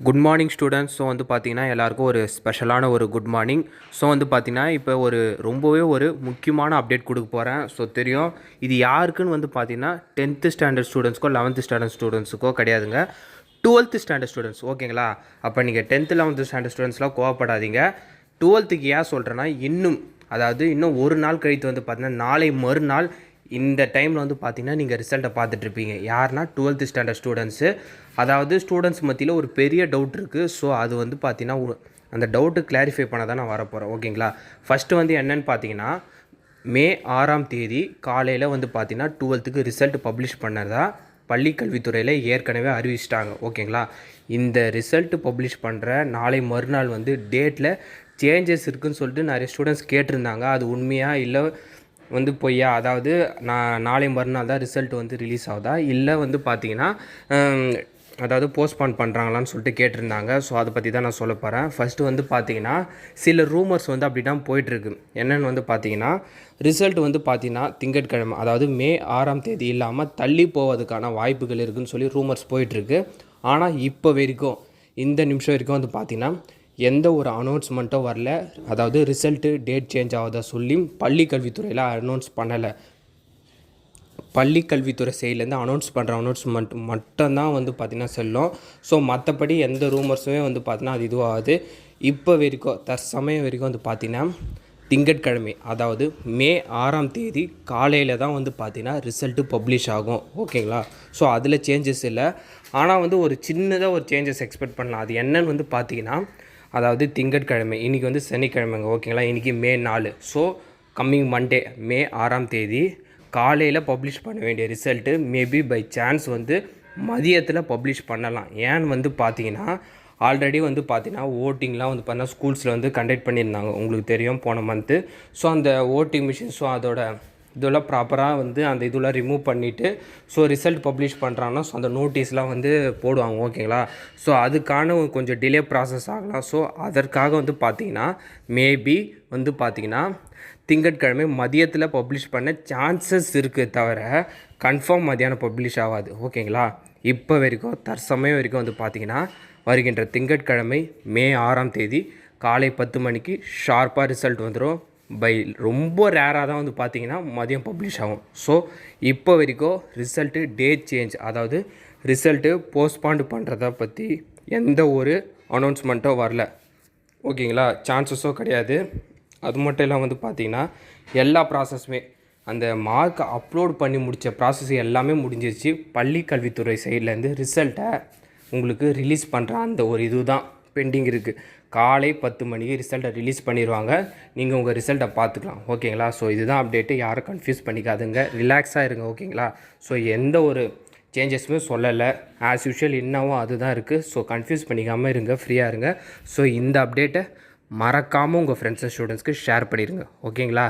Good morning students. So வந்து பார்த்தீங்கன்னா எல்லாருக்கும் ஒரு ஸ்பெஷலான ஒரு குட் மார்னிங். ஸோ வந்து பார்த்தீங்கன்னா இப்போ ரொம்பவே ஒரு முக்கியமான அப்டேட் கொடுக்க போகிறேன். ஸோ தெரியும் இது யாருக்குன்னு வந்து பார்த்தீங்கன்னா 10th ஸ்டாண்டர்ட் ஸ்டூடெண்ட்ஸ்க்கோ 11th ஸ்டாண்டர்ட் ஸ்டூடெண்ட்ஸுக்கோ கிடையாதுங்க, 12th ஸ்டாண்டர்ட் ஸ்டூடெண்ட்ஸ். ஓகேங்களா? அப்போ நீங்கள் 10th 11th ஸ்டாண்டர்ட் ஸ்டூடெண்ட்ஸ்லாம் கோவப்படாதீங்க. 12th ஏன் சொல்கிறேன்னா இன்னும் ஒரு நாள் கழித்து வந்து பார்த்தீங்கன்னா நாளை மறுநாள் இந்த டைமில் வந்து பார்த்தீங்கன்னா நீங்கள் ரிசல்ட்டை பார்த்துட்ருப்பீங்க. யாருன்னா 12th ஸ்டாண்டர்ட் ஸ்டூடெண்ட்ஸு. அதாவது ஸ்டூடெண்ட்ஸ் மத்தியில் ஒரு பெரிய டவுட் இருக்குது. ஸோ அது வந்து பார்த்தீங்கன்னா அந்த டவுட்டு கிளாரிஃபை பண்ண தான் நான் வரப்போகிறேன். ஓகேங்களா? ஃபஸ்ட்டு வந்து என்னென்னு பார்த்தீங்கன்னா மே 6ஆம் தேதி காலையில் வந்து பார்த்தீங்கன்னா 12th ரிசல்ட் பப்ளிஷ் பண்ணதா பள்ளிக்கல்வித்துறையில் ஏற்கனவே அறிவிச்சிட்டாங்க. ஓகேங்களா? இந்த ரிசல்ட்டு பப்ளிஷ் பண்ணுற நாளை மறுநாள் வந்து டேட்டில் சேஞ்சஸ் இருக்குதுன்னு சொல்லிட்டு நிறைய ஸ்டூடெண்ட்ஸ் கேட்டிருந்தாங்க. அது உண்மையாக இல்லை வந்து பொய்யா? அதாவது நாளை மறுநாள் தான் ரிசல்ட் வந்து ரிலீஸ் ஆகுதா, இல்லை வந்து பார்த்தீங்கன்னா அதாவது போஸ்ட்பான் பண்ணுறாங்களான்னு சொல்லிட்டு கேட்டிருந்தாங்க. ஸோ அதை பற்றி தான் நான் சொல்ல போகிறேன். ஃபஸ்ட்டு வந்து பார்த்தீங்கன்னா சில ரூமர்ஸ் வந்து அப்படி தான் போயிட்டுருக்கு. என்னென்னு வந்து பார்த்தீங்கன்னா ரிசல்ட் வந்து பார்த்தீங்கன்னா திங்கட்கிழமை, அதாவது மே 6ஆம் தேதி இல்லாமல் தள்ளி போவதுக்கான வாய்ப்புகள் இருக்குதுன்னு சொல்லி ரூமர்ஸ் போயிட்டுருக்கு. ஆனால் இப்போ வரைக்கும் இந்த நிமிஷம் வரைக்கும் வந்து பார்த்திங்கன்னா எந்த ஒரு அனௌன்ஸ்மெண்ட்டும் வரல. அதாவது ரிசல்ட்டு டேட் சேஞ்ச் ஆகுதா சொல்லி பள்ளிக்கல்வித்துறையில் அனௌன்ஸ் பண்ணலை. பள்ளிக்கல்வித்துறை சைட்லேருந்து அனௌன்ஸ் பண்ணுற அனௌன்ஸ்மெண்ட் மட்டும்தான் வந்து பார்த்திங்கன்னா செல்லும். ஸோ மற்றபடி எந்த ரூமர்ஸுமே வந்து பார்த்திங்கன்னா அது இதுவாகுது. இப்போ வரைக்கும் தற்சமயம் வரைக்கும் வந்து பார்த்திங்கன்னா திங்கட்கிழமை, அதாவது மே 6ஆம் தேதி காலையில் தான் வந்து பார்த்திங்கன்னா ரிசல்ட்டு பப்ளிஷ் ஆகும். ஓகேங்களா? ஸோ அதில் சேஞ்சஸ் இல்லை. ஆனால் வந்து ஒரு சின்னதாக ஒரு சேஞ்சஸ் எக்ஸ்பெக்ட் பண்ணலாம். அது என்னன்னு வந்து பார்த்திங்கன்னா, அதாவது திங்கட்கிழமை, இன்றைக்கி வந்து சனிக்கிழமைங்க. ஓகேங்களா? இன்றைக்கி மே 4. ஸோ கம்மிங் மண்டே மே 6ஆம் தேதி காலையில் பப்ளிஷ் பண்ண வேண்டிய ரிசல்ட்டு மேபி பை சான்ஸ் வந்து மதியத்தில் பப்ளிஷ் பண்ணலாம். ஏன்னு வந்து பார்த்தீங்கன்னா ஆல்ரெடி வந்து பார்த்தீங்கன்னா ஓட்டிங்லாம் வந்து பார்த்தீங்கன்னா ஸ்கூல்ஸில் வந்து கண்டக்ட் பண்ணியிருந்தாங்க. உங்களுக்கு தெரியும் போன மந்த்து. ஸோ அந்த ஓட்டிங் மிஷின், ஸோ அதோட இதெல்லாம் ப்ராப்பராக வந்து அந்த இதெல்லாம் ரிமூவ் பண்ணிவிட்டு ஸோ ரிசல்ட் பப்ளிஷ் பண்ணுறாங்கன்னா ஸோ அந்த நோட்டீஸ்லாம் வந்து போடுவாங்க. ஓகேங்களா? ஸோ அதுக்கான கொஞ்சம் டிலே ப்ராசஸ் ஆகலாம். ஸோ அதற்காக வந்து பார்த்திங்கன்னா மேபி வந்து பார்த்திங்கன்னா திங்கட்கிழமை மதியத்தில் பப்ளிஷ் பண்ண சான்சஸ் இருக்குது, தவிர கன்ஃபார்ம் மதியானம் பப்ளிஷ் ஆகாது. ஓகேங்களா? இப்போ வரைக்கும் தற்சமயம் வரைக்கும் வந்து பார்த்திங்கன்னா வருகின்ற திங்கட்கிழமை மே 6ஆம் தேதி காலை 10 மணிக்கு ஷார்ப்பாக ரிசல்ட் வந்துடும். ரொம்ப ரேராக தான் வந்து பார்த்திங்கன்னா மதியம் பப்ளிஷ் ஆகும். ஸோ இப்போ வரைக்கும் ரிசல்ட்டு டேட் சேஞ்ச், அதாவது ரிசல்ட்டு போஸ்ட்பாண்ட் பண்ணுறத பற்றி எந்த ஒரு அனௌன்ஸ்மெண்ட்டும் வரல. ஓகேங்களா? சான்சஸும் கிடையாது. அது மட்டும் இல்லாமல் வந்து பார்த்திங்கன்னா எல்லா ப்ராசஸுமே அந்த மார்க் அப்லோட் பண்ணி முடித்த ப்ராசஸ் எல்லாமே முடிஞ்சிருச்சு. பள்ளிக்கல்வித்துறை சைட்லேருந்து ரிசல்ட்டை உங்களுக்கு ரிலீஸ் பண்ணுற அந்த ஒரு இது தான் பெண்டிங் இருக்குது. காலை 10 மணிக்கு ரிசல்ட்டை ரிலீஸ் பண்ணிடுவாங்க. நீங்கள் உங்கள் ரிசல்ட்டை பார்த்துக்கலாம். ஓகேங்களா? ஸோ இதுதான் அப்டேட்டு. யாரும் கன்ஃபியூஸ் பண்ணிக்காதுங்க, ரிலாக்ஸாக இருங்க. ஓகேங்களா? ஸோ எந்த ஒரு சேஞ்சஸுமே சொல்லலை. ஆஸ் யூஷுவல் இன்னமும் அதுதான் இருக்குது. ஸோ கன்ஃபியூஸ் பண்ணிக்காமல் இருங்க, ஃப்ரீயாக இருங்க. ஸோ இந்த அப்டேட்டை மறக்காமல் உங்கள் ஃப்ரெண்ட்ஸ் அண்ட் ஸ்டூடெண்ட்ஸ்க்கு ஷேர் பண்ணிடுங்க. ஓகேங்களா?